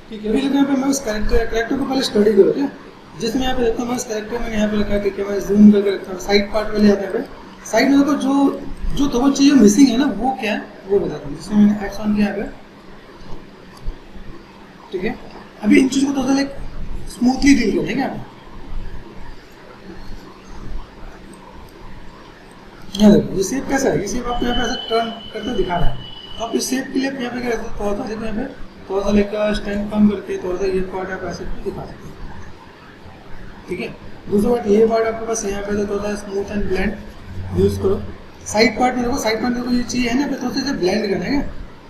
ठीक है, अभी यहाँ पे मैं उस कैरेक्टर को पहले स्टडी करो क्या, जिसमें यहाँ पे देखता हूँ मैं उस कैरेक्टर में यहाँ पे लिखा है कि मैं जूम करके रखता हूँ साइड पार्ट वाले यहाँ पे साइड में देखो जो जो दो चीज़ें मिसिंग है ना वो क्या है वो बताता हूँ, जिसमें मैंने एक्स ऑन किया यहाँ पे। ठीक है, अभी इन चीज़ों को थोड़ा सा लाइक स्मूथली डील करते हैं क्या आप। यहाँ देखो ये शेप कैसा है, ये शेप आपको यहाँ पे ऐसा टर्न करके दिखा रहा है। तो आप इस शेप के लिए यहाँ पे क्या करते थोड़ा सा देखो यहाँ पे थोड़ा सा लेकर स्टैंड कम करके थोड़ा सा ये पार्ट आप ऐसे दिखा सकते हैं। ठीक है, दूसरा पार्ट ये पार्ट आपके पास यहाँ पे थोड़ा सा स्मूथ एंड ब्लेंड यूज करो। साइड पार्ट में देखो, साइड पार्ट में देखो ये चीज़ है ना, थोड़ा सा ब्लेंड करना है।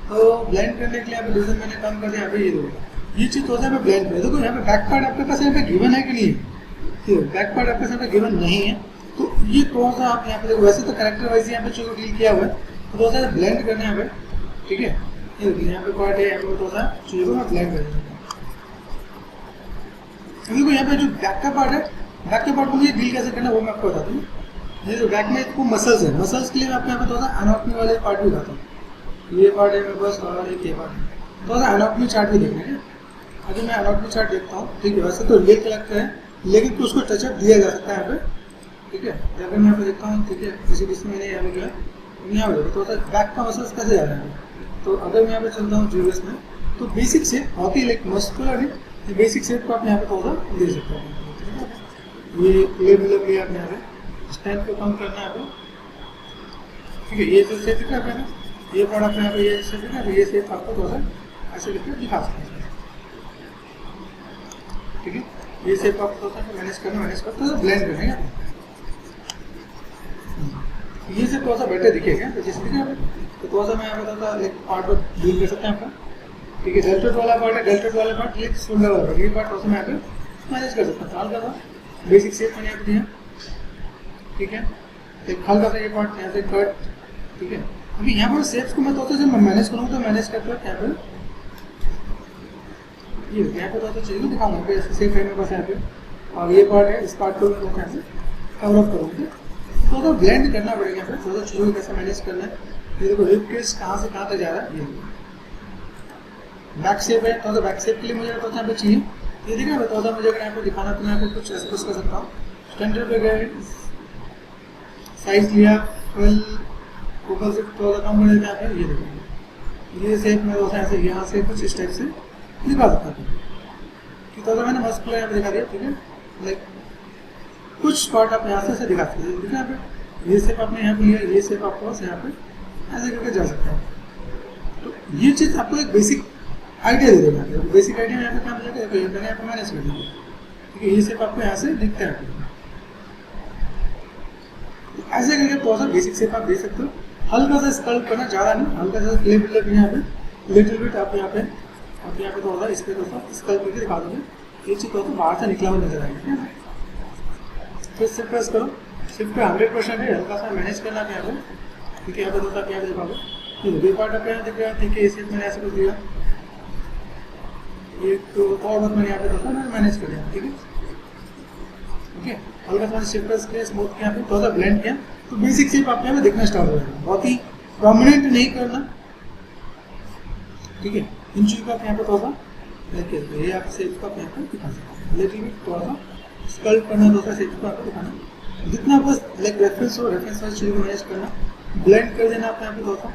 तो ब्लेंड करने के लिए यहाँ पे डिवीजन मैंने कम कर दिया, यहाँ पे ये देखो ये चीज़ थोड़ा सा ब्लेंड करें। देखो यहाँ पे बैक पार्ट आपके पास यहाँ पे गिवन है कि नहीं, ठीक है बैक पार्ट आपके साथ गिवन नहीं है। तो ये थोड़ा सा आप यहाँ पे देखो, वैसे तो कैरेक्टर वाइज यहाँ पे चीज़ को डील किया हुआ है, तो थोड़ा सा ब्लेंड करना है यहाँ पे। ठीक है, ये देखिए यहाँ पे पार्ट है, यहाँ पे थोड़ा सा चीज़ों को मैं ब्लेंड कर देता हूँ। देखो यहाँ पे जो बैक का पार्ट है, बैक के पार्ट को मुझे डील कैसे करना है वो मैं आपको बताता हूँ। ये जो बैक में इसको मसल्स है, मसल्स के लिए मैं आपको यहाँ पे थोड़ा सा एनाटॉमी वाले पार्ट भी बताता हूँ। ये पार्ट है मेरे पास और एक ये पार्ट है, थोड़ा सा एनाटॉमी चार्ट भी देखना है। अगर मैं एनाटॉमी चार्ट देखता हूँ, ठीक है वैसे तो रियल लगता है लेकिन उसको टचअप दिया जा सकता है यहाँ पे। ठीक है, अगर मैं यहाँ पे देखता हूँ, ठीक है किसी किसी मैंने यहाँ पे किया, यहाँ पे थोड़ा सा बैक का मसल्स कैसे जा रहा है। तो अगर मैं यहाँ पे चलता हूँ जीएस में, तो बेसिक शेप बहुत ही लाइक मस्कुलर है, बेसिक शेप को आप यहाँ पे थोड़ा सा दे सकते हैं। ये लेवल लिया आपने यहाँ पे स्टैंड को कम करना है आपको। ठीक है, ये जो शेप दिखा है ना, ये पार्ट आपने यहाँ पे ये शेप दिखा है, ये शेप आपको थोड़ा सा ऐसे लिख दिखा सकते हैं। ठीक है, ये शेप आप थोड़ा सा मैनेज करते हैं, ब्लेंड करेंगे। ये से थोड़ा सा बेटर दिखेगा, तो जैसे दिखा तो थोड़ा सा मैं यहाँ बताता लाइक पार्ट पर डील कर सकते हैं आपका। ठीक है, डेल्टेड वाला पार्ट है, डेल्टेड वाला पार्ट लाइक शोल्डर वाला पार्ट, ये पार्ट थोड़ा सा मैं यहाँ पे मैनेज कर सकता हूँ। हल्का सा बेसिक शेप मैंने यहाँ पे दिया। ठीक है, एक हल्का सा ये पार्ट यहाँ से कट। ठीक है, अभी यहाँ पर शेप्स को मैं थोड़ा सा मैनेज करूँगा, तो मैनेज करते वक्त यहाँ पे ये यहाँ पे थोड़ा सा चीज़ दिखाऊंगा पे शेप है मेरे पास यहाँ पे, और ये पार्ट है, इस पार्ट को मैं यहाँ से कवर अप करूँगा। थोड़ा सा ब्लेंड करना पड़ेगा यहाँ पे, थोड़ा सा चीज़ों को कैसे मैनेज करना है। ये देखो रिप केस कहाँ से कहाँ तक जा रहा है, ये बैक शेप है, थोड़ा सा बैक शेप के लिए मुझे यहाँ पे चाहिए। ये देखा थोड़ा सा मुझे यहाँ पे दिखाना, तो यहाँ पे कुछ ऐसा कुछ कर सकता हूँ। स्टैंडर्ड पे गए, साइज लिया, फुल फोकल से थोड़ा सा कम कर देते हैं। ये देखो ये शेप में थोड़ा ऐसे यहाँ से कुछ इस टाइप से दिखा सकता हूँ कि थोड़ा मैंने मस्कुलर यहाँ पे दिखा दिया। ठीक है, लाइक कुछ पार्ट आप यहाँ से दिखा सकते हैं। देखिए यहाँ पे ये शेप आपने यहाँ पे लिया, ये शेप आपको बस यहाँ पे ऐसे करके जा सकता है। तो ये चीज़ आपको एक बेसिक आइडिया दे देगा। बेसिक आइडिया में यहाँ पे क्या मिलेगा, मैंने यहाँ पे मैनेज कर दिया। ठीक है, ये शेप आपको यहाँ से दिखता है। तो ऐसे करके थोड़ा सा बेसिक शेप आप दे सकते हो। हल्का सा स्कल्प करना, ज़्यादा नहीं, हल्का सा क्लिप यहाँ पे लिटिल बिट आप यहाँ पे थोड़ा सा इस पर थोड़ा सा स्कल्प करके दिखा दोगे। ये चीज़ थोड़ा सा बाहर से निकला हुआ नजर आएगा। फिर शिफ्ट प्रेस करो, शिफ्ट पे 100% है, हल्का सा मैनेज करना है यहाँ पे। ठीक है, यहाँ पे थोड़ा सा क्या देखा ये पार्ट आप यहाँ दिख रहा है। ठीक है, इसे मैंने ऐसे कर दिया, ये तो और बहुत मैंने यहाँ पे थोड़ा सा मैनेज कर दिया। ठीक है, ओके, हल्का सा शिफ्ट प्रेस किया, स्मूथ किया, थोड़ा सा ब्लेंड किया, तो बेसिक शेप आप यहाँ पे दिखना स्टार्ट हो जाएगा। बहुत ही प्रोमिनेंट नहीं करना। ठीक है, इन चीज़ों को आप यहाँ पे थोड़ा सा लेके ये आप शेप को आप यहाँ पे दिखा सकते हैं। लिटिल बिट थोड़ा सा स्कल्प करना, दूसरा शेप को आपको दिखाना, जितना बस लाइक रेफरेंस हो, रेफरेंस वाइज चीज़ों को मैनेज करना, ब्लेंड कर देना आप यहाँ पे थोड़ा सा।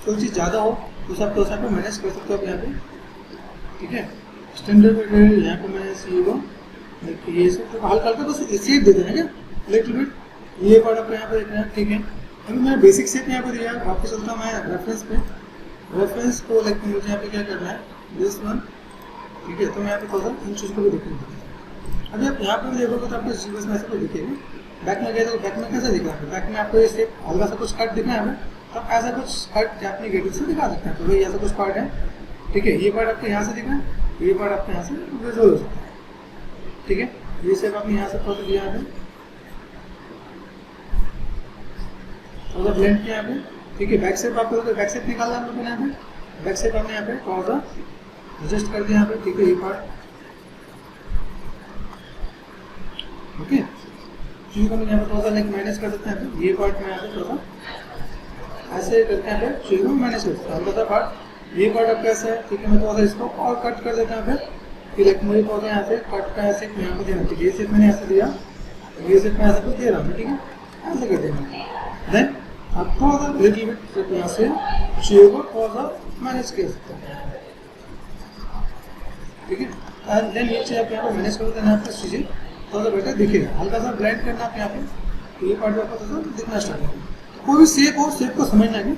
कोई चीज़ ज़्यादा हो तो सब थोड़ा सा पे मैनेज कर सकते हो आप यहाँ पे। ठीक है, स्टैंडर्ड यहाँ पे मैंने सी को ये सब तो हल्का हल्का बस शेप दे देना क्या, लिटिल बिट ये पार्ट आपको यहाँ पे देखना है। ठीक है, अभी मैंने बेसिक शेप यहाँ पे दिया, वापस चलता हूँ मैं रेफरेंस पे। रेफरेंस को लाइक मुझे यहाँ पे क्या करना है, दिस वन। ठीक है, तो मैं यहाँ पे थोड़ा सा इन चीज़ को भी देखूँगा। अभी आप यहाँ पर देखोगे तो आपको जीएस में ऐसा कुछ दिखेगा। बैक में गए तो बैक में कैसा दिख रहा है, बैक में आपको ये शेप हल्का सा कुछ कट दिखना है हमें, तो आप ऐसा कुछ कट अपनी गेटिव से दिखा सकते हैं। तो भाई ऐसा कुछ पार्ट है। ठीक है, ये पार्ट आपको यहाँ से दिखना है, ये पार्ट आपको यहाँ से विजुअल हो सकता है। ठीक है, ये शेप आपने यहाँ से थोड़ा दिया है, थोड़ा ब्लेंड किया यहाँ पे। ठीक है, बैक शेप आपको बैक शेप निकालना है हम लोगों ने यहाँ पे, बैक शेप आपने यहाँ पे थोड़ा सा एडजस्ट कर दिया यहाँ पे। ठीक है, ये पार्ट ओके, चीज़ को हम यहाँ पर थोड़ा सा लाइक मैनेज कर सकते हैं। ये पार्ट में यहाँ पे थोड़ा सा ऐसे करके यहाँ पे चीज़ को मैनेज कर सकते हैं। हल्का सा पार्ट ये पार्ट आपका ऐसा है, ठीक है। मैं थोड़ा सा इसको और कट कर देता हूँ फिर कि लाइक मुझे थोड़ा सा यहाँ से कट का ऐसे यहाँ पे देना चाहिए। ये सिर्फ मैंने ऐसे दिया, ये सिर्फ मैं ऐसे कुछ दे रहा हूँ, ठीक है, ऐसे कर देना। देन आप थोड़ा सा लिटिल बिट यहाँ से चीज़ों को थोड़ा सा मैनेज कर सकते हैं, ठीक है। एंड देन ये चीज़ आप यहाँ पर मैनेज कर देना, आपको चीज़ें थोड़ा सा बेटर दिखेगा। हल्का सा ब्लेंड करना आप यहाँ पे, तो ये पार्ट आपको थोड़ा सा दिखना स्टार्ट होगा। कोई भी शेप हो, शेप को समझना है।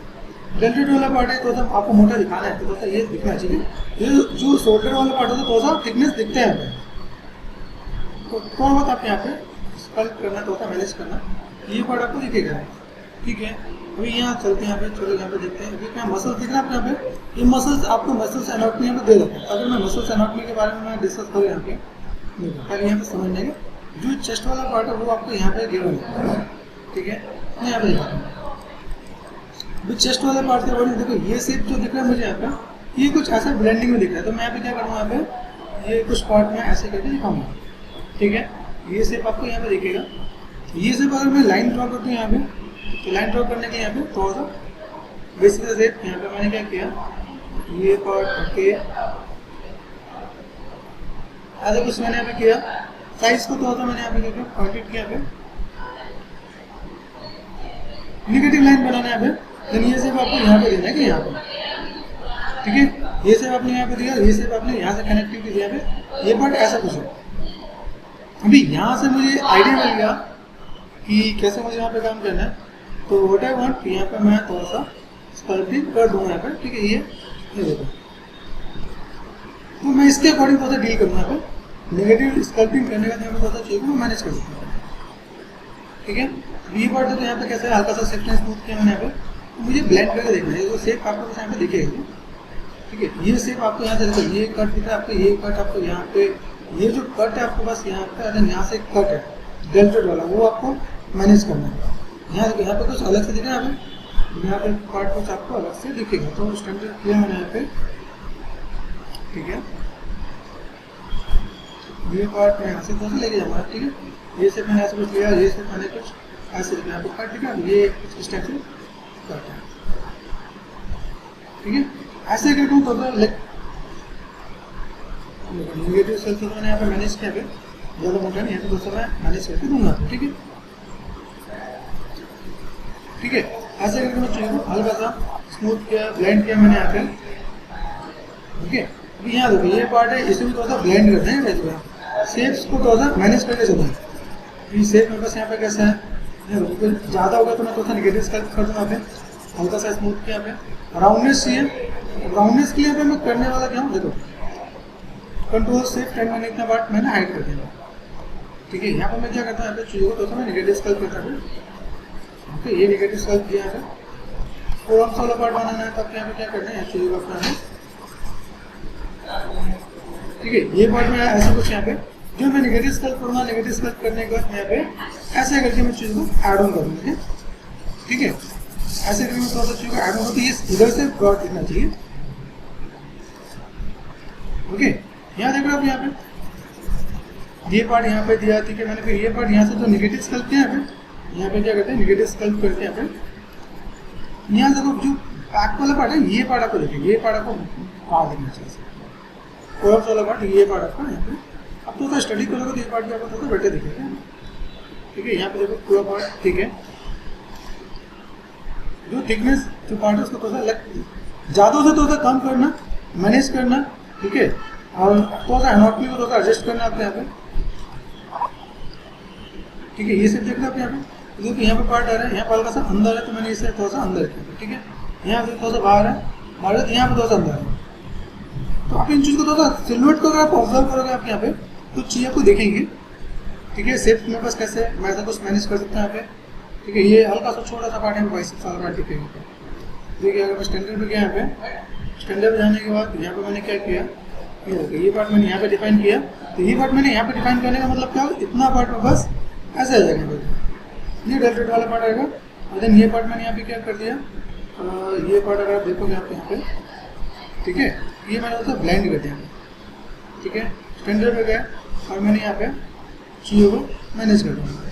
डेल्टेड वाला पार्ट है तो आपको मोटा दिखाना है, तो थोड़ा सा ये दिखना चाहिए। ये जो शोल्डर वाला पार्ट होता है थोड़ा सा थिकनेस दिखता है यहाँ पे, तो थोड़ा बहुत आप यहाँ पे स्कल्प करना, थोड़ा सा मैनेज करना, ये पार्ट आपको दिखेगा, ठीक है। अभी यहाँ चलते हैं, यहाँ पे चलो, यहाँ पे देखते हैं। अभी क्या मसल्स दिख रहा है आपको यहाँ पे, ये मसल्स आपको मसल्स एनाटॉमी यहाँ पे दे देते हैं। अगर मैं मसल्स एनाटॉमी के बारे में मैं डिस्कस करूँ यहाँ पे, पहले यहाँ पे समझने के जो चेस्ट वाला पार्ट है वो आपको यहाँ पे गिवन है, ठीक है। मैं यहाँ पे दिखाता हूँ चेस्ट वाले पार्ट के बॉडी। देखो ये शेप जो दिख रहा है मुझे यहाँ पे, ये कुछ ऐसा ब्लेंडिंग में दिख रहा है, तो मैं यहाँ पे क्या करूँगा, यहाँ पे ये कुछ पार्ट में ऐसे करके दिखाऊंगा, ठीक है। ये शेप आपको यहाँ पे दिखेगा। ये शेप अगर मैं लाइन ड्रॉ करती हूँ यहाँ पे, तो लाइन ड्रॉ करने के यहाँ पे थोड़ा सा बेसिक शेप यहाँ पे मैंने क्या किया, ये पार्ट के ऐसा कुछ मैंने यहाँ पे किया। साइज को थोड़ा सा मैंने यहाँ पे क्या पॉइंटेड किया, निगेटिव लाइन बनाना है यहाँ पे। देन ये सेप आपको यहाँ पे देना है कि यहाँ पे, ठीक है। ये सेप आपने यहाँ पे दिया, ये सेप आपने यहाँ से कनेक्टिव दिया पे, ये पार्ट ऐसा कुछ है। अभी यहाँ से मुझे आइडिया मिल गया कि कैसे मुझे यहाँ पे काम करना है, तो व्हाट आई वांट, यहाँ पे मैं थोड़ा सा स्कल्पिंग कर दूँगा यहाँ पे, ठीक है। ये देखो, तो मैं इसके अकॉर्डिंग थोड़ा सा डील करूँगा यहाँ पे। नेगेटिव स्कल्पिंग करने का यहाँ पे थोड़ा सा चीज़ को मैनेज कर सकता हूँ, ठीक है। ये पार्ट है तो यहाँ पे कैसे हल्का सा सेक्शन स्मूथ किया मैंने यहाँ पे, मुझे ब्लेंड करके देखना है। वो शेप आपको यहाँ पे दिखेगा, ठीक है। ये शेप आपको यहाँ से देखो, ये कट दिख रहा है आपको, ये कट आपको यहाँ पे, ये जो कट है आपको बस यहाँ पे, अगर यहाँ से कट है डेल्टेड वाला, वो आपको मैनेज करना है। यहाँ देखो, यहाँ पे कुछ अलग से दिख रहा है, यहाँ पे पार्ट कुछ आपको अलग से दिखेगा, तो स्टैंडर्ड किया मैंने यहाँ पे, ठीक है। ये पार्ट मैं यहाँ से थोड़ा सा लेके जाऊँगा, ठीक है। ये शेप मैंने ऐसे कुछ लिया, ये शेप मैंने कुछ ऐसे दिखा, यहाँ पे कट दिखा, ये कुछ इस टाइप से कट है, ठीक है। ऐसे करके हूँ तो नेगेटिव सेल्स मैंने यहाँ पे मैनेज किया, ज़्यादा मोटा नहीं है, तो दोस्तों मैं मैनेज करके दूंगा, ठीक है, ठीक है। ऐसे करके मैं चाहिए हल्का सा स्मूथ किया, ब्लेंड किया मैंने यहाँ पे, ठीक है। अभी यहाँ देखो, ये पार्ट है, इसे भी थोड़ा सा ब्लेंड करते हैं, वैसे शेप्स को थोड़ा सा मैनेज करके चलना है। ये शेप मेरे पास यहाँ पे कैसा है, ज़्यादा होगा तो मैं थोड़ा सा नेगेटिव स्कल्प कर दूँगा, पे हल्का सा स्मूथ किया पे। राउंडनेस चाहिए, राउंडनेस के लिए पे मैं करने वाला क्या हूँ, देखो कंट्रोल शेप 10 मैंने इतना पार्ट मैंने हाइड कर दिया, ठीक है। यहाँ पर मैं क्या करता हूँ, यहाँ पे चीज़ों को थोड़ा सा मैं नेगेटिव स्कल्प करता हूँ, ओके। ये नेगेटिव स्कल्प दिया है, फोर आर्म्स वाला पार्ट बनाना है, तो आपको यहाँ पे क्या करना है, चीज़ों को अपना है, ठीक है। ये पार्ट में ऐसा कुछ यहाँ पे जो मैं नेगेटिव स्कल्प करूँगा, नेगेटिव स्कल्प करने के बाद यहाँ पे ऐसे करके मैं चीज़ को ऐड ऑन करूँगा, ठीक है। ऐसे करके मैं थोड़ा सा चीज़ को ऐड ऑन होती है, इधर से ब्रॉड दिखना चाहिए, ओके। यहाँ देख रहे हो आप, यहाँ पे ये पार्ट यहाँ पे दिया, ठीक है। मैंने फिर ये पार्ट यहाँ से जो नेगेटिव स्कल्प किया यहाँ पे क्या करते हैं, नेगेटिव स्कल्प करके यहाँ पे यहाँ देखो जो बैक वाला पार्ट है, ये पार्ट आपको देखिए, ये पार्ट आपको बाहर दिखना चाहिए, कोर्स वाला पार्ट, ये पार्ट आपका यहाँ पे। अब तो स्टडी करोगे तो ये पार्ट भी आपको थोड़ा बेटर दिखेगा, ठीक है। यहाँ पे देखो पूरा पार्ट, ठीक है। जो थिकनेस जो पार्ट है उसको थोड़ा सा ज़्यादा से थोड़ा कम करना, मैनेज करना, ठीक है। और थोड़ा सा एनाटॉमी को थोड़ा सा एडजस्ट करना आपको यहाँ पे, ठीक है। ये सब देखना आप यहाँ पे, देखो यहाँ पे पार्ट आ रहा है, यहाँ पर हल्का सा अंदर है, तो मैंने इसे थोड़ा सा अंदर किया, ठीक है। यहाँ से थोड़ा सा बाहर है, बाहर है, तो यहाँ पे थोड़ा सा अंदर है। तो आप इन चीज़ को थोड़ा सा सिलुएट को अगर आप ऑब्जर्व करोगे आप यहाँ पे, तो चीज़ आपको देखेंगे, ठीक है। शेप मेरे पास कैसे मैं ऐसा कुछ मैनेज कर सकता हूँ यहाँ पे, ठीक है। ये हल्का सा छोटा सा पार्ट है, बाइसेप्स वाला पार्ट दिखेगा, देखिए। अगर मैं स्टैंडर्ड में गया यहाँ पे, स्टैंडर्ड में जाने के बाद यहाँ पे मैंने क्या किया, ये पार्ट मैंने यहाँ पे डिफाइन किया, तो ये पार्ट मैंने यहाँ पे डिफाइन करने का मतलब क्या, इतना पार्ट में बस ऐसे आ जाएगा, ये डेल्टेड वाला पार्ट आएगा। और देन ये पार्ट मैंने यहाँ पे क्या कर दिया, ये पार्ट अगर आप देखोगे यहाँ पे, ठीक है, ये मैंने उसको ब्लेंड कर दिया, ठीक है। स्टैंडर्ड में गया और मैंने यहाँ पे चीज़ों को मैनेज कर दिया,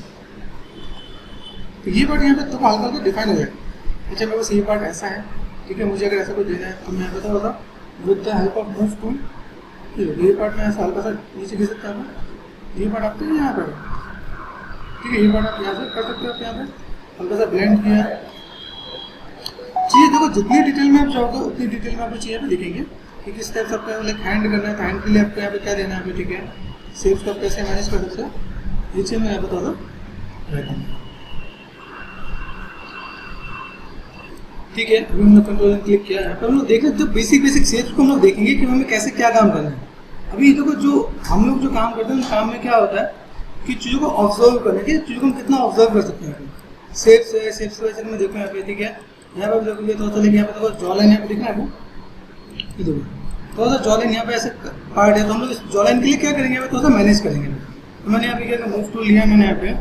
तो ये पार्ट यहाँ पे तो हल्का हल्का डिफाइन हो जाएगा। अच्छा मेरे पास ये पार्ट ऐसा है, ठीक है, मुझे अगर ऐसा कुछ देना है तो मैं बता होगा with the help of move tool, ये पार्ट में ऐसा हल्का सा नीचे गिर सकता है, ये पार्ट आपको यहाँ पर, ठीक है, ये पार्ट आप यहाँ से कर सकते हो, आप यहाँ पे हल्का सा ब्लेंड किया चीज़। देखो जितनी डिटेल में आप चाहोगे उतनी डिटेल में आपको चाहिए पे दिखेंगे कि किस टाइप से आपको लाइक हैंड करना है, तो हैंड के लिए आपको यहाँ पे क्या देना है, ठीक है, शेप्स को आप कैसे मैनेज कर सकते हो, ये चीज़ मैं यहाँ बता दो, ठीक है। अभी हमने कंट्रोल क्लिक किया है, हम लोग देखें जो बेसिक शेप्स को हम लोग देखेंगे कि हमें कैसे क्या काम करना है। अभी देखो जो हम लोग जो काम करते हैं उस काम में क्या होता है कि चीज़ों को ऑब्जर्व करने की, चीज़ों को हम कितना ऑब्जर्व कर सकते हैं। शेप्स है, शेप्स की वजह से मैं देखूँ यहाँ पे, ठीक है, यहाँ पर देखोगे तो चलेंगे, यहाँ पे देखो जॉ लाइन यहाँ पे दिखना है आपको, ये देखो थोड़ा सा जॉ लाइन यहाँ पे ऐसे पार्ट है, तो हम लोग इस जॉ लाइन के लिए क्या करेंगे, यहाँ पे थोड़ा सा मैनेज करेंगे। तो मैंने यहाँ पे क्या मूव टूल लिया मैंने यहाँ पे,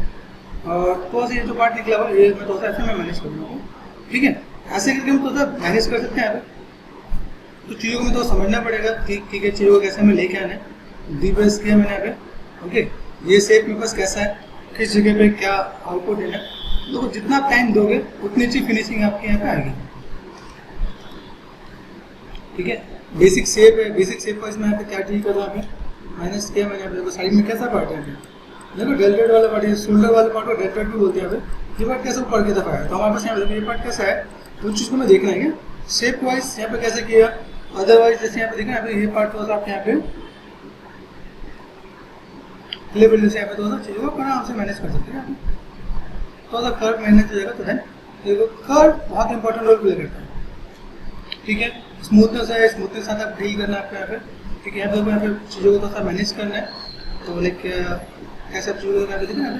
और थोड़ा सा ये जो पार्ट निकला हुआ ये मैं थोड़ा सा ऐसे मैं मैनेज कर दूँगा, ठीक है, ऐसे करके हम थोड़ा सा मैनेज कर सकते हैं यहाँ पे। तो चीज़ों को मैं थोड़ा समझना पड़ेगा, ठीक है, चीज़ों को कैसे हमें लेके आना है, डी प्रेस किया मैंने यहाँ पे, ओके, ये शेप मेरे पास कैसा है, किस जगह पे क्या आउटपुट देना है। तो जितना टाइम दोगे उतनी अच्छी फिनिशिंग आपके यहाँ पे आएगी, ठीक है। बेसिक शेप है, बेसिक शेप वाइज मैं यहाँ पे क्या डील कर रहा हूँ, माइनस किया मैंने यहाँ पे, साइड में कैसा पार्ट है, देखो डेल्टेड वाला पार्ट, शोल्डर वाले पार्ट को डेल्टेड भी बोलते हैं यहाँ पे, ये पार्ट कैसे ऊपर की तरफ आया, तो हमारे पास यहाँ देखो ये पार्ट कैसा है, उस चीज़ को मैं देखना है शेप वाइज यहाँ पे कैसे किया। अदरवाइज जैसे यहाँ पे देखना है, ये पार्ट थोड़ा सा आप यहाँ पे लेवल से यहाँ पे थोड़ा सा चीज़ों को आराम से मैनेज कर सकते हैं, थोड़ा सा कर्व मैनेज हो जाएगा। तो है देखो कर्व बहुत इंपॉर्टेंट रोल प्ले करता है, ठीक है। स्मूथनेस है, स्मूथनेस के साथ आप डील करना है आपको यहाँ पे, ठीक है। यहाँ पे चीज़ों को थोड़ा सा मैनेज करना है, तो लाइक कैसे आप चीज़ों को यहाँ पे देखना है,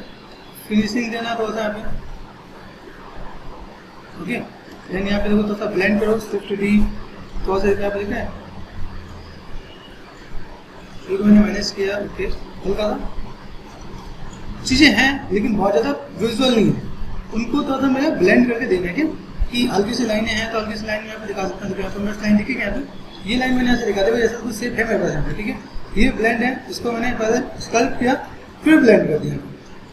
फिनिशिंग देना थोड़ा सा यहाँ पे, ओके। देन यहाँ पे देखो थोड़ा सा ब्लेंड करो, शिफ्ट डी, थोड़ा सा यहाँ पे देखा है, एक मैंने मैनेज किया, ओके, हल्का सा चीज़ें हैं लेकिन बहुत ज़्यादा विजुअल नहीं है, उनको थोड़ा सा मैंने ब्लेंड करके देना है कि हल्की सी लाइनें हैं तो हल्की सी लाइन में यहाँ पे दिखा सकता हूँ, यहाँ पर मेरे लाइन दिखेगी, यहाँ पे ये लाइन मैंने ऐसे दिखा दिया, जैसा कुछ शेप है मेरे पास यहाँ पे, ठीक है। ये ब्लेंड है, इसको मैंने पहले स्कल्प किया फिर ब्लेंड कर दिया।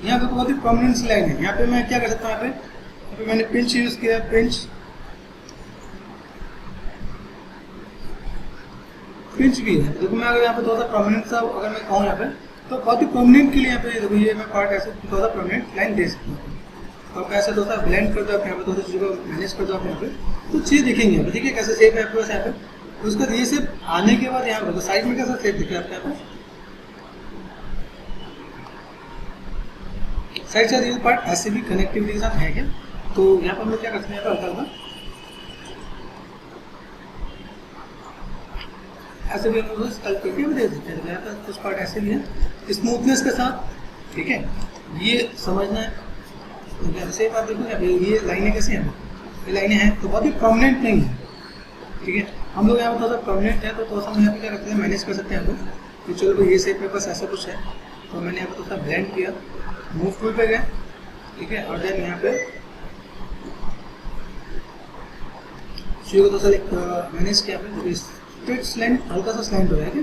यहाँ पे बहुत ही प्रोमिनेंट सी लाइन है, यहाँ पे मैं क्या कर सकता हूँ, यहाँ पे मैंने पिंच यूज़ किया, पिंच भी है, देखो मैं अगर यहाँ पे थोड़ा सा प्रोमिनेंट सा अगर मैं कहूँ यहाँ पे, तो बहुत ही प्रोमिनेंट के लिए यहाँ पे देखो ये मैं पार्ट ऐसे थोड़ा सा प्रोमिनेंट लाइन दे सकता हूँ, और कैसे थोड़ा सा ब्लेंड कर दो आप यहाँ पे, थोड़ा सा चीज़ों को मैनेज कर दो आप यहाँ पे, तो चीज़ दिखेंगे यहाँ पे, ठीक है, कैसे शेप है आपके पास यहाँ पे। उसके बाद ये शेप आने के बाद यहाँ पे साइड में कैसा शेप दिख रहा है आपके यहाँ पे, साइड से ये पार्ट ऐसे भी कनेक्टिविटी के साथ है क्या, तो यहाँ पर हम लोग क्या करते हैं, यहाँ पर हल्का ऐसे भी हम लोग स्कल्प करके भी दे देते हैं, यहाँ पर कुछ पार्ट ऐसे भी है स्मूथनेस के साथ, ठीक है, ये समझना है। जैसे आप देखो ये लाइनें कैसी हैं, ये लाइनें हैं तो बहुत ही प्रोमिनेंट नहीं है, ठीक है। हम लोग यहाँ पर थोड़ा सा प्रोमिनेंट है तो थोड़ा सा हम यहाँ पे क्या करते हैं, मैनेज कर सकते हैं हम लोग कि चलो भाई ये शेप मेरे पास ऐसा कुछ है, तो मैंने यहाँ पर थोड़ा सा ब्लेंड किया, मूव टूल पे गए, ठीक है, और देन यहाँ पे चीज़ों को थोड़ा सा मैनेज किया, स्ट्रेट लाइन हल्का सा स्लैंट हो जाएगा,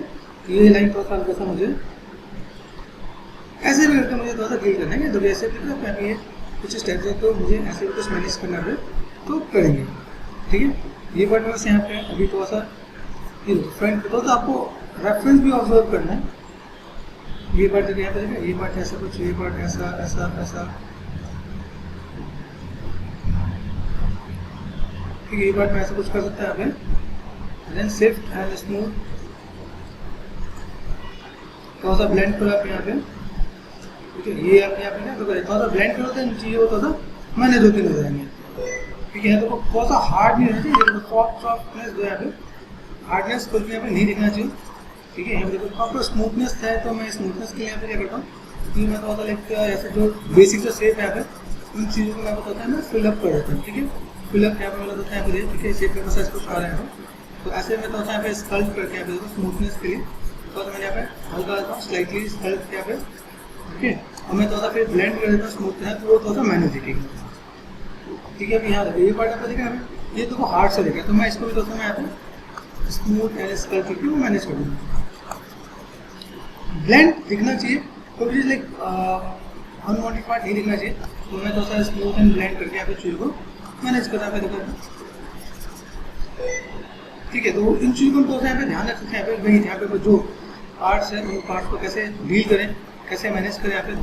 ये लाइन थोड़ा सा हल्का सा मुझे ऐसे भी करके मुझे थोड़ा सा डील करना है, तो ऐसे भी ये कुछ स्टेप है तो मुझे ऐसे भी कुछ मैनेज करना है तो करेंगे, ठीक है। ये पार्ट बस यहाँ पे अभी थोड़ा सा ये फ्रंट तो आपको रेफरेंस भी ऑब्जर्व करना है, ये पार्ट यहाँ पे देखा, ये पार्ट ऐसा कुछ, ये पार्ट ऐसा ऐसा ऐसा, ठीक है, ये पार्ट में ऐसा कुछ कर सकते हैं यहाँ पे। देन शिफ्ट एंड स्मूथ, थोड़ा सा ब्लेंड करो आप यहाँ पे, ठीक है, ये आप यहाँ पे ना तो थोड़ा सा ब्लेंड करो तो चीज़ें थोड़ा सा मैनेज होते नजर आएंगे, ठीक है। तो थोड़ा सा हार्ड नहीं रहना चाहिए, सॉफ्टनेस दो यहाँ पे, हार्डनेस कुछ भी यहाँ पे नहीं दिखना चाहिए, ठीक है। यहाँ पे देखो प्रॉपर स्मूथनेस है, तो मैं स्मूथनेस के लिए यहाँ पे क्या करता हूँ कि मैं थोड़ा सा लाइक ऐसे जो बेसिक जो शेप है यहाँ पे उन चीज़ों को मैं बताता है ना फिलअप कर देता हूँ, ठीक है। फिलअप यहाँ पे मैं बताता है, ठीक है, शेप के पास कुछ आ रहा है तो ऐसे में तो यहाँ पे स्कल्प करके यहाँ पे स्मूथनेस के लिए तो मैंने यहाँ पे हल्का हल्का स्लाइटली स्कल्प यहाँ पे, ओके, और मैं थोड़ा सा फिर ब्लेंड कर देता हूँ स्मूथ है तो वो थोड़ा सा मैनेज दिखेगा, ठीक है। अभी यहाँ देखो ये पार्ट आपको दिखा है, ये तो हार्ड से दिखा, तो मैं इसको भी थोड़ा सा मैं यहाँ पे स्मूथ एंड स्कल्प करके वो मैनेज कर दूँगा। ब्लेंड दिखना चाहिए, कोई चीज़ लाइक अनवांटेड पार्ट नहीं दिखना चाहिए, तो मैं थोड़ा सा स्मूथ एंड ब्लेंड करके यहाँ पे चीज़ को मैनेज करना है। देखो ठीक है, तो इन चीज़ों को यहाँ पे ध्यान रख सकते हैं। यहाँ पे भाई यहाँ पे जो पार्ट्स हैं उन पार्ट्स को कैसे डील करें, कैसे मैनेज करें यहाँ पे।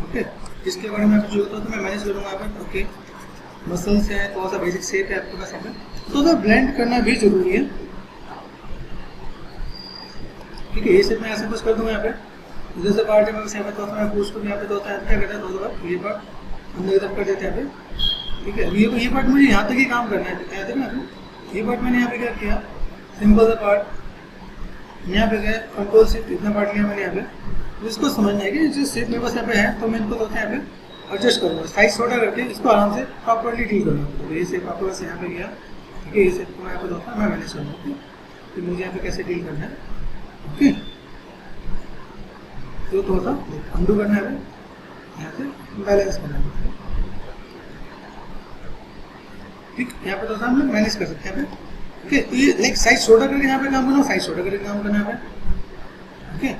ओके, इसके बारे में आपको जो होता है तो मैं मैनेज करूँगा यहाँ पे। ओके, मसल्स हैं, थोड़ा सा बेसिक शेप है आपके पास यहाँ पे, तो उसे ब्लेंड करना भी जरूरी है। ठीक है, ये शेप मैं ऐसे कुछ कर दूँगा यहाँ पे। जैसे पार्ट है मैं तो मैं पूछ को यहाँ पे तो होता है क्या करता है, तो ये पार्ट अंदर की तरफ कर देते हैं यहाँ पे। ठीक है, ये पार्ट मुझे यहाँ तक ही काम करना है। कहते हैं ना, ये पार्ट मैंने यहाँ पे क्या किया, सिंपल सा पार्ट यहाँ पे गया, कंट्रोल शिफ्ट इतना पार्ट लिया मैंने यहाँ पे। तो इसको समझना है कि जो शेप मेरे पास यहाँ पे है तो मैं इनको यहाँ पे एडजस्ट करूँगा, साइज छोटा करके इसको आराम से प्रॉपर्ली डील करूँगा। तो ये शेप आपके पास यहाँ पे गया, ठीक है, ये शेप को मैं यहाँ पे होता है मैं मैनेज करूँगा कि मुझे यहाँ पे कैसे डील करना है। ओके, तो थोड़ा सा अंडू करना है, यहाँ से बैलेंस करना है। ठीक, यहाँ पे तो हम लोग मैनेज कर सकते हैं यहाँ पे। ओके, तो ये लाइक साइज छोटा करके यहाँ पे काम करना, साइज छोटा करके काम करना है यहाँ पे। ओके,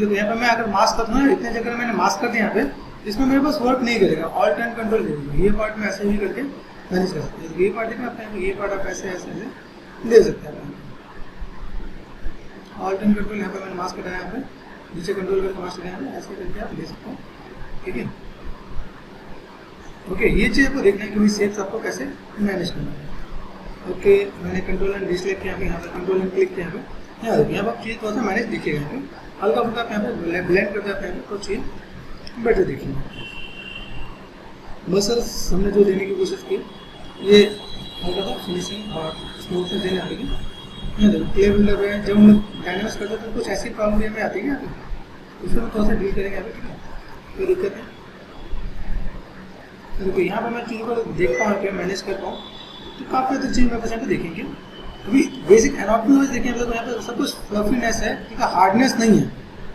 तो यहाँ पे मैं अगर मास्क कर दूँ ना, इतने जगह मैंने मास्क कर दिया यहाँ पे, इसमें मेरे पास वर्क नहीं करेगा, ऑल्ट एंड कंट्रोल करेगा। ये पार्ट में ऐसे भी करके मैनेज कर सकते हैं। ये पार्ट देखना आप, ये पार्ट आप ऐसे ऐसे ले सकते हैं। ऑल्ट एंड कंट्रोल यहाँ पे मैंने मास्क कराया, यहाँ पे नीचे कंट्रोल करके मास्क कराया, ऐसे करके आप ले सकते हैं। ठीक है, ओके, ये चीज़ आपको देखना है कि शेप्स आपको कैसे मैनेज करना है। ओके, मैंने कंट्रोल एंड डिस्प्ले किया, यहाँ पे कंट्रोल एंड क्लिक किया, यहाँ देखिए यहाँ पर चीज़ थोड़ा सा मैनेज दिखेगा। यहाँ पे हल्का फुल्का यहाँ पे ब्लेंड करते हैं, यहाँ पे तो चीज़ बेटर दिखेगी। मसल्स हमने जो देने की कोशिश की, ये हल्का सा फिनिशिंग और स्मूथनेस देने आएगी। यहाँ देखो प्ले बिल्डर है, जब हम लोग डायनामिक्स करते हैं तो कुछ ऐसी प्रॉब्लम में आती है यहाँ पे, उसमें थोड़ा सा डील करेंगे यहाँ पे। ठीक है, कोई दिक्कत है। देखो यहाँ पर मैं चीज़ों को देखता हूँ, क्या मैनेज करता हूँ, तो काफ़ी अच्छी चीज़ मेरे पास यहाँ पे देखेंगे। अभी बेसिक एनाटॉमी वाइज देखें तो यहाँ पे सब कुछ फ्लफीनेस है, ठीक है, हार्डनेस नहीं है।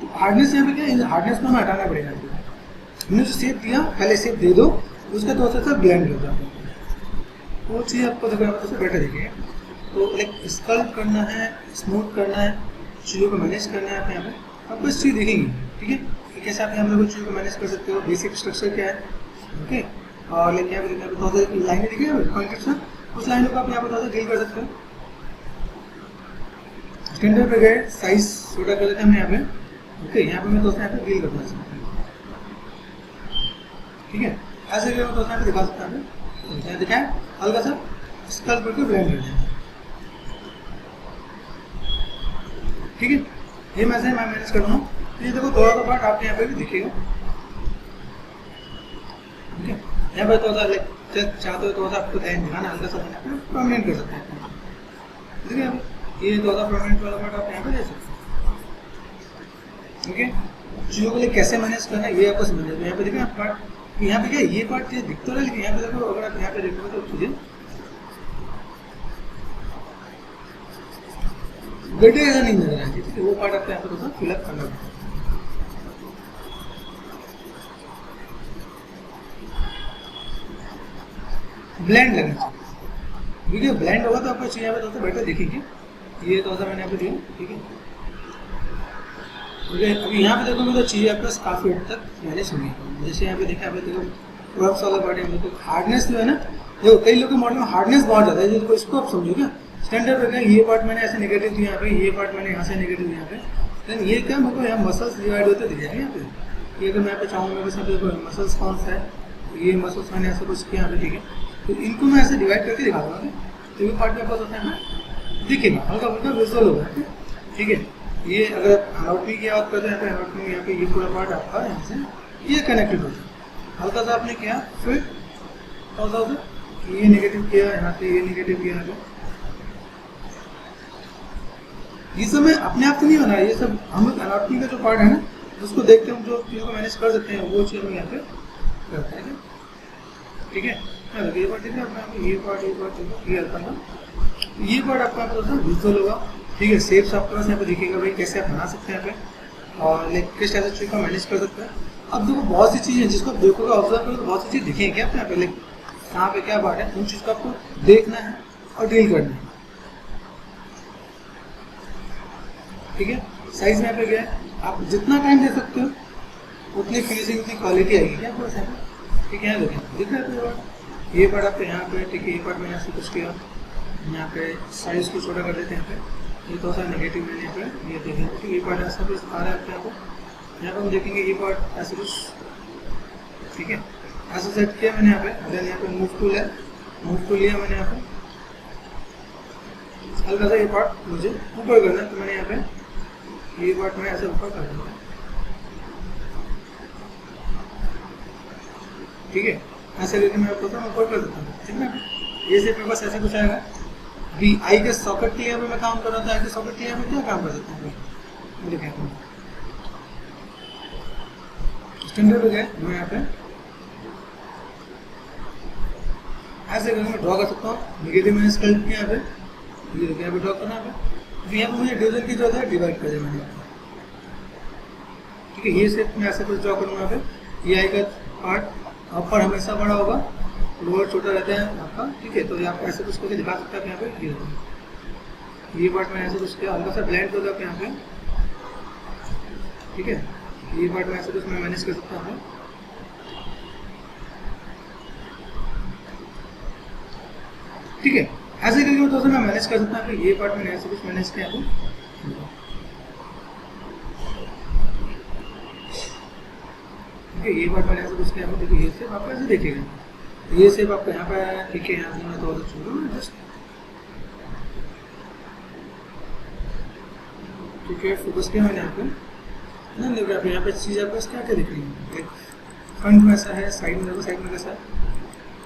तो हार्डनेस यहाँ पे क्या है, हार्डनेस को हमें हटाना पड़ेगा। हमने जो शेप दिया, पहले शेप दे दो, उसका थोड़ा सा ब्लेंड कर दो, वो चीज़ आपको देखो यहाँ पे बेटर दिखेगा। तो लाइक स्कल्प करना है, स्मूथ करना है, चीज़ों को मैनेज करना है, आप यहाँ पे आपको इस चीज़ दिखेंगी। ठीक है, कैसे आप यहाँ पे चीज़ों को मैनेज कर सकते हो, बेसिक स्ट्रक्चर क्या है। ओके, और लाइक यहाँ पे थोड़ा सा लाइनें दिखे पॉइंटेड, उस लाइनों को आप यहाँ पर थोड़ा सा डील कर सकते हो। स्टैंडर्ड पे गए, साइज छोटा कर देते हैं हमने यहाँ पे। ओके, यहाँ पे मैं दोस्तों यहाँ पे डील करना सकता हूँ। ठीक है, ऐसे करके मैं दोस्तों यहाँ पे दिखा सकता हूँ। यहाँ दिखाएं, हल्का सा स्कल्प करके ब्लेंड कर दें। ठीक है, ये मैं मैनेज कर रहा हूँ। ये देखो थोड़ा सा पार्ट आपके यहाँ पे भी दिखेगा। ठीक है, यहाँ पे थोड़ा सा लाइक चाहते हो थोड़ा सा आपको ध्यान दिखाना, हल्का सा यहाँ पे परमानेंट कर सकते हैं। ठीक है, ये थोड़ा सा परमानेंट वाला पार्ट आप यहाँ पे ले सकते हैं। ओके, चीज़ों को कैसे मैनेज करना है ये आपको समझ जाए। यहाँ पे देखिए पार्ट, यहाँ पे क्या ये पार्ट दिख तो रहा है, लेकिन यहाँ पे देखो अगर आप यहाँ पे देखोगे तो चीज़ें गड्ढे ऐसा नहीं नजर आती। ठीक है, वो पार्ट आपको यहाँ पे थोड़ा सा फिलअप करना पड़ेगा। ब्लेंड लगना चाहिए, ठीक है, ब्लेंड होगा तो आपको यहाँ पे थोड़ा सा बेटर दिखेगी। ये थोड़ा सा मैंने यहाँ पे दिया। ठीक है, ओके, अभी यहाँ पे देखोगे तो चीज़ें आपके पास काफ़ी हद तक मैनेज होंगी। जैसे यहाँ पे देखा, यहाँ पे देखो वर्क्स वाला पार्ट है, तो हार्डनेस जो है ना, देखो कई लोगों के मॉडल में हार्डनेस बहुत ज़्यादा है, जो इसको आप समझो क्या स्टैंडर्ड रखा है। ये पार्ट मैंने ऐसे नेगेटिव दिया यहाँ पे, ये पार्ट मैंने यहाँ से नेगेटिव दिया यहाँ पे, लेकिन ये क्या मेरे को यहाँ मसल्स डिवाइड होते दिख जाएंगे यहाँ पे। ये अगर मैं यहाँ पे चाहूँ, मेरे पास मसल्स कौन सा है, ये मसल्स मैंने ऐसा कुछ किया यहाँ पे। ठीक है, तो इनको मैं ऐसे डिवाइड करके दिखा दूँगा, तो ये पार्ट मेरे पास होता है ना दिखेगा, हल्का फुल्का विजुअल होगा। ठीक है, ये अगर आप एनाटॉमी की बात करते हैं, यहाँ पे एनाटॉमी यहाँ पे ये पूरा पार्ट आपका यहाँ से ये कनेक्टेड होता है। हल्का सा आपने किया, फिर थोड़ा सा ये नेगेटिव किया, यहाँ से ये नेगेटिव किया, यहाँ ये सब मैं अपने आप से नहीं बना, ये सब हम लोग एनाटॉमी का जो पार्ट है ना, उसको देखते हम जो चीज़ों को मैनेज कर सकते हैं, वो चीज़ हम यहाँ पे करते हैं। ठीक है, ये पार्ट देखिए आपको, ये पार्ट ये आता है, ये पार्ट आपका विजुअल होगा। ठीक है, शेप्स आपके पास यहाँ पे दिखेगा भाई, कैसे आप बना सकते हैं यहाँ पे, और लाइक किस तरह से चीज़ को मैनेज कर सकते हैं। अब देखो बहुत सी चीज़ें जिसको आप देखोगे, ऑब्जर्व करोगे, बहुत सी चीज़ दिखेंगी क्या आपको यहाँ पे, लाइक कहाँ पे क्या पार्ट है, उन चीज़ को आपको देखना है और डील करना है। ठीक है, साइज में यहाँ पे गया, आप जितना टाइम दे सकते हो उतनी फिनिशिंग, उतनी क्वालिटी आएगी क्या आपको। ठीक है, देखें दिख रहा है ये पार्ट आपके यहाँ पे, ठीक है, ये पार्ट मैंने ऐसे कुछ किया, यहाँ पे साइज को छोटा कर देते हैं। यहाँ पे ये थोड़ा सा नेगेटिव मैंने यहाँ पे ये देखेंगे, ठीक है, ये पार्ट ऐसा कुछ आ रहा है आपके यहाँ को। यहाँ पे हम देखेंगे ये पार्ट ऐसे कुछ, ठीक है, ऐसे सेट किया मैंने यहाँ पे। अगर यहाँ पे मूव टूल है, मूव टूल लिया मैंने यहाँ पे, हल्का सा ये पार्ट मुझे ऊपर करना है, तो मैंने यहाँ पे ये पार्ट मैं ऐसे ऊपर कर दूँगा, ठीक है। ऐसे करके मैं आपको ऊपर कर देता हूँ, ठीक है। ये से मेरे पास ऐसे कुछ आएगा। अभी आई के सॉकेट के लिए मैं काम कर रहा था, आई के सॉकेट के लिए मैं क्या काम कर सकता हूँ, देखिए स्टैंडर्ड हो गया। मैं यहाँ पे ऐसे करके मैं ड्रॉ कर सकता हूँ। नेगेटिव मैंने स्कल्प किया यहाँ पे, ये देखिए यहाँ पे ड्रॉ करना है। अभी यहाँ पे मुझे डिवीजन की जरूरत है, डिवाइड कर दिया मैंने, ठीक है। ये शेप में ऐसे कुछ ड्रॉ करूँगा यहाँ पे। ये आई का पार्ट अपर हमेशा बड़ा होगा, लोअर छोटा रहता है आपका, ठीक है। तो ये आप ऐसे कुछ करके दिखा सकते हैं यहाँ पे। ये पार्ट में ऐसे कुछ किया, हल्का सा ब्लेंड हो जाता है यहाँ पे, ठीक है। ये पार्ट में ऐसे कुछ मैं मैनेज कर सकता हूँ, ठीक है। ऐसे करके तो मैं मैनेज कर सकता हूँ। ये पार्ट मैंने ऐसे कुछ मैनेज किया है, ये पार्ट मैंने ऐसे कुछ किया है। देखिए ये सेप आपको ऐसे देखिएगा, ये सेप आपको यहाँ पे आया, ठीक है। यहाँ से मैं थोड़ा सा छोड़ूँ जस्ट, ठीक है, फोकस किया मैंने यहाँ पे ना। देखिए आप यहाँ पे चीज़ आपको क्या क्या दिख रही है, फ्रंट में ऐसा है, साइड में देखो, साइड में कैसा है।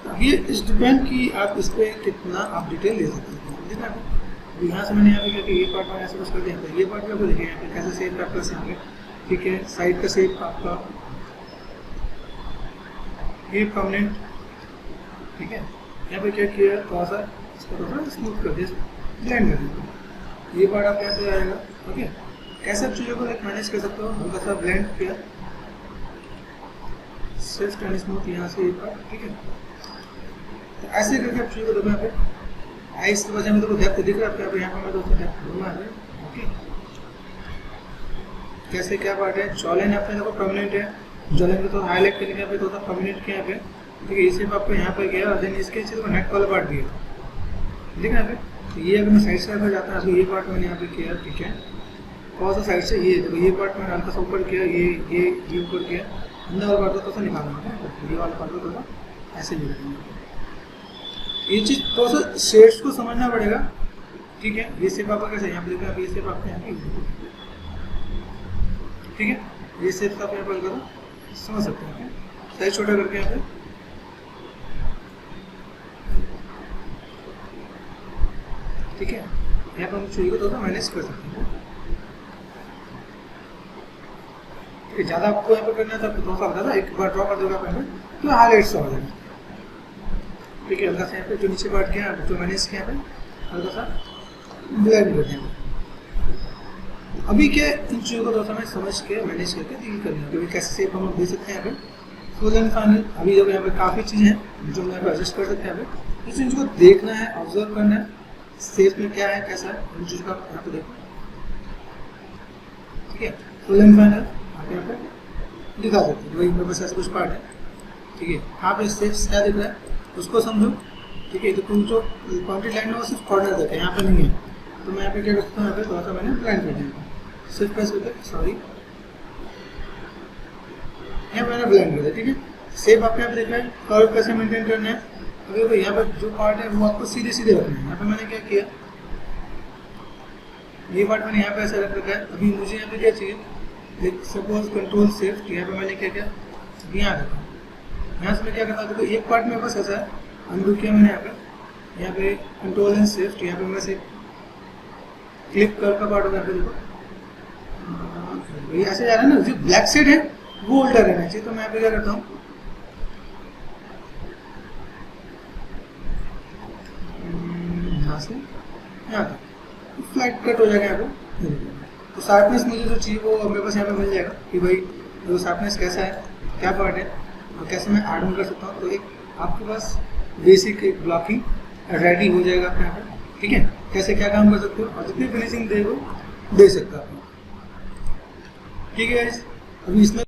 अब ये इस डिपेंड कि आप इस पर कितना आप डिटेल ले सकते हैं, ठीक है। अब यहाँ से मैंने यहाँ पे क्या कि ये पार्ट में ऐसे कुछ कर दिया, ये पार्ट में आपको देखिए यहाँ पे कैसे सेप आपका यहाँ पे, ठीक है। साइड का सेप आपका ये परमानेंट, ठीक है। यहाँ पे क्या किया, थोड़ा सा इसको थोड़ा सा स्मूथ कर दिया, ब्लेंड कर दिया। ये पार्ट आप कैसे आएगा, ओके। कैसे आप चीज़ों को मैनेज कर सकते हो, हल्का सा ब्लेंड किया, सिर्फ एंड स्मूथ यहाँ से ये पार्ट, ठीक है। तो ऐसे करके आप चीज़ों को देखो। यहाँ पे आई इसकी वजह में तो डेप्थ दिख रहा है आपको, यहाँ पे मैं दोस्तों डेप्थ दूंगा, ओके। कैसे क्या पार्ट है, जॉलाइन आपका देखो परमानेंट है, जॉलाइन को तो हाईलाइट करने के तो परमानेंट किया यहाँ पे, ठीक है। इसे आपको यहाँ पे गया, देन इसके नीचे तो नेट वाला पार्ट दिया, ठीक है। यहाँ पे तो ये अगर मैं साइड से अगर जाता है तो ये पार्ट मैंने यहाँ पे किया, ठीक है। कौन सा साइड से, ये देखो ये पार्ट मैंने हल्का सा ऊपर किया, ये ऊपर किया, अंदर वाला पार्ट तो निकालना है, ये वाला पार्ट को ऐसे ले लेंगे। ये चीज़ थोड़ा सा शेड्स को समझना पड़ेगा, ठीक है। ये सेप आपका कैसे यहाँ पे देखो, ये सेप आपके यहाँ पे, ठीक है। ये सेप आप यहाँ पर करो, समझ सकते हैं, साइज छोटा करके यहाँ पे, ठीक है। यहाँ पर हम चीज़ को थोड़ा मैनेज कर सकते हैं, ठीक है। ज़्यादा आपको यहाँ पर करना है तो थोड़ा सा होता था, एक बार ड्रॉ कर दोगे आप यहाँ पे तो हाईलाइट्स हो जाएगा, ठीक है। हल्का सा यहाँ पे जो नीचे पार्ट किया, जो मैनेज किया है, हल्का सा ब्लेंड कर दिया। अभी क्या इन चीज़ों को थोड़ा सा मैं समझ के मैनेज करके डील करना है, क्योंकि कैसे सेप हम लोग दे सकते हैं यहाँ पे। फुल एंड फाइनल अभी जो यहाँ पे काफ़ी चीज़ें हैं जो हम यहाँ पे एडजस्ट कर सकते हैं। यहाँ पे इस चीज़ को देखना है, ऑब्जर्व करना है, सेप में क्या है कैसा है, इन चीज़ों का यहाँ पे देखो, ठीक है। फुल एंड फाइनल आप यहाँ पे दिखा सकते हैं, वही मेरे पास ऐसा कुछ पार्ट है, ठीक है। यहाँ पे सेप्स क्या दिख रहा है उसको समझो, ठीक है। तो कुछ जो बाउंड्री लाइन है वो सिर्फ कॉर्नर तक है, यहाँ पे नहीं है। तो मैं यहाँ पे क्या करता हूँ, यहाँ पे थोड़ा सा मैंने ब्लेंड कर दिया, सिर्फ प्रेस करके, सॉरी, यहाँ मैंने ब्लेंड कर दिया, ठीक है। सेप आपके यहाँ पे देखना है, कर्व कैसे मेंटेन करना है। अगर यहाँ पे जो पार्ट है वो आपको सीधे सीधे रखना है। यहाँ पे मैंने क्या किया, ये पार्ट मैंने यहाँ पे ऐसे रख रखा है। अभी मुझे यहाँ पे क्या चाहिए, सपोज कंट्रोल शिफ्ट, यहाँ पे मैंने क्या किया, यहाँ रखा, यहाँ से मैं क्या करता हूँ, देखो एक पार्ट मेरे पास ऐसा है, अनडू किया मैंने यहाँ पे कंट्रोल एंड शिफ्ट, यहाँ पे मैं से क्लिक कर का पार्ट होगा, यहाँ पे देखो ये ऐसे जा रहा है ना, जो ब्लैक शेड है वो उल्टा रहना चाहिए। तो मैं यहाँ पे क्या करता हूँ, यहाँ से यहाँ तक फ्लैट कट हो जाएगा यहाँ पे। तो शार्पनेस मुझे जो चाहिए वो मेरे पास यहाँ पे मिल जाएगा कि भाई वो शार्पनेस कैसा है, क्या पार्ट है और कैसे मैं ऐड ऑन कर सकता हूँ। तो एक आपके पास बेसिक एक ब्लॉकिंग रेडी हो जाएगा आपके यहाँ पे, ठीक है। कैसे क्या काम कर सकते हो और जितनी फिनिशिंग दे सकते हो, ठीक है। अभी इसमें